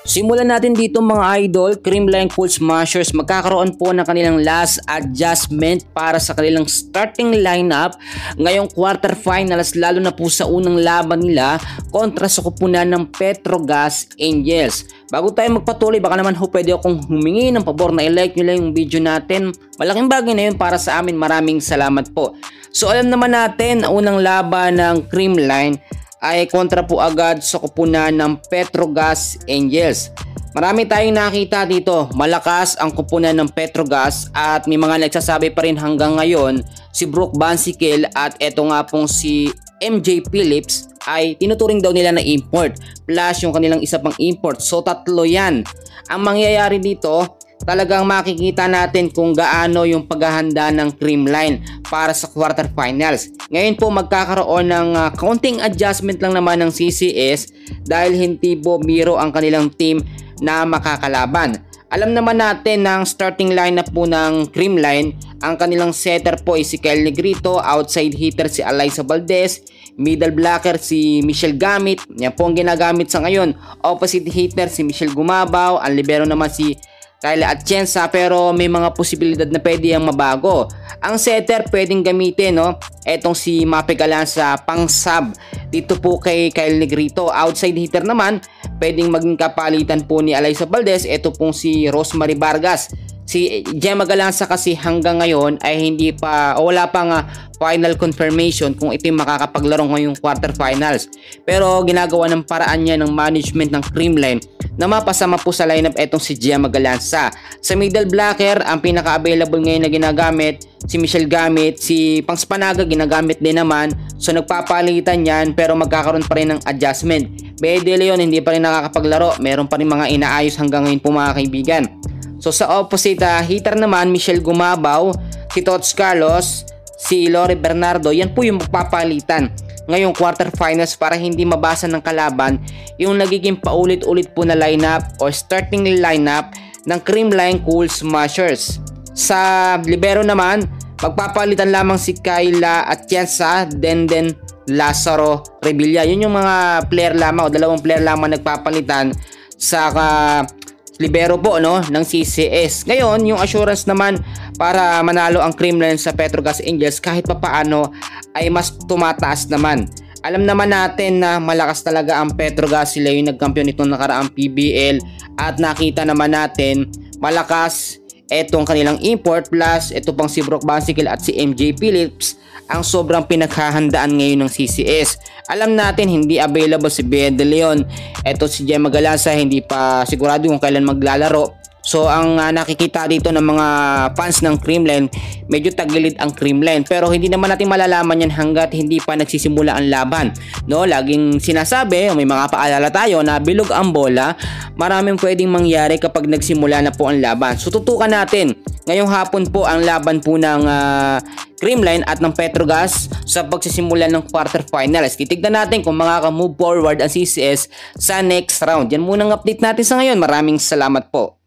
Simulan natin dito mga idol, Creamline Cool Smashers magkakaroon po ng kanilang last adjustment para sa kanilang starting lineup ngayong quarterfinals, lalo na po sa unang laban nila kontra sa kupunan ng Petrogas Angels. Bago tayo magpatuloy, baka naman pwede akong humingi ng pabor na i-like nyo lang yung video natin. Malaking bagay na yun para sa amin. Maraming salamat po. So alam naman natin, unang laban ng Creamline ay kontra po agad sa kupunan ng Petrogas Angels. Marami tayong nakita dito, malakas ang kupunan ng Petrogas at may mga nagsasabi pa rin hanggang ngayon si Brooke Bansikel at eto nga pong si MJ Phillips ay tinuturing daw nila na import plus yung kanilang isa pang import. So tatlo yan. Ang mangyayari dito, talagang makikita natin kung gaano yung paghahanda ng Creamline para sa quarterfinals. Ngayon po magkakaroon ng counting adjustment lang naman ng CCS dahil hindi po biro ang kanilang team na makakalaban. Alam naman natin ng starting lineup po ng Creamline, ang kanilang setter po ay si Kyle Negrito, outside hitter si Alyssa Valdez, middle blocker si Michelle Gamit, yan po ang ginagamit sa ngayon. Opposite hitter si Michelle Gumabaw, ang libero naman si Kayla Atienza, pero may mga posibilidad na pwede yung mabago. Ang setter pwedeng gamitin, no? Etong si Mape Galanza pang sub dito po kay Kyle Negrito. Outside hitter naman, pwedeng maging kapalitan po ni Alyssa Valdez. Ito pong si Rosemary Vargas. Si Gemma Galanza kasi hanggang ngayon ay hindi pa o wala pang final confirmation kung ito yung makakapaglaro ngayong quarterfinals. Pero ginagawa ng paraan niya ng management ng Creamline na mapasama po sa lineup etong si Gemma Galanza. Sa middle blocker, ang pinaka-available ngayon na ginagamit si Michelle Gamit, si Pangspanaga ginagamit din naman. So nagpapalitan yan pero magkakaroon pa rin ng adjustment. Bede Leon hindi pa rin nakakapaglaro, meron pa rin mga inaayos hanggang ngayon po mga kaibigan. So sa opposite hitter naman, Michelle Gumabaw, si Tots Carlos, si Lori Bernardo, yan po yung magpapalitan ngayong quarterfinals para hindi mabasa ng kalaban yung nagiging paulit-ulit po na lineup o starting lineup ng Creamline Cool Smashers. Sa libero naman, magpapalitan lamang si Kayla Atienza, then Lazaro Revilla. Yun yung mga player lamang o dalawang player lamang nagpapalitan sa libero po ng CCS. Ngayon, yung assurance naman para manalo ang Creamline sa Petrogas Angels kahit papaano ay mas tumataas naman. Alam naman natin na malakas talaga ang Petrogas, sila yung nagkampiyon nitong nakaraang PBL at nakita naman natin malakas etong kanilang import plus ito pang si Brooke Bansikel at si MJ Phillips ang sobrang pinaghahandaan ngayon ng CCS. Alam natin hindi available si Bea De Leon. Ito si Gemma Galanza hindi pa sigurado kung kailan maglalaro. So ang nakikita dito ng mga fans ng Creamline, medyo tagilid ang Creamline. Pero hindi naman natin malalaman yan hanggat hindi pa nagsisimula ang laban. Laging sinasabi, may mga paalala tayo na bilog ang bola. Maraming pwedeng mangyari kapag nagsimula na po ang laban. So tutukan natin. Ngayong hapon po ang laban po ng Creamline at ng Petrogas sa pagsisimula ng quarterfinals. Titignan natin kung makaka-move forward ang CCS sa next round. Yan muna ang update natin sa ngayon. Maraming salamat po.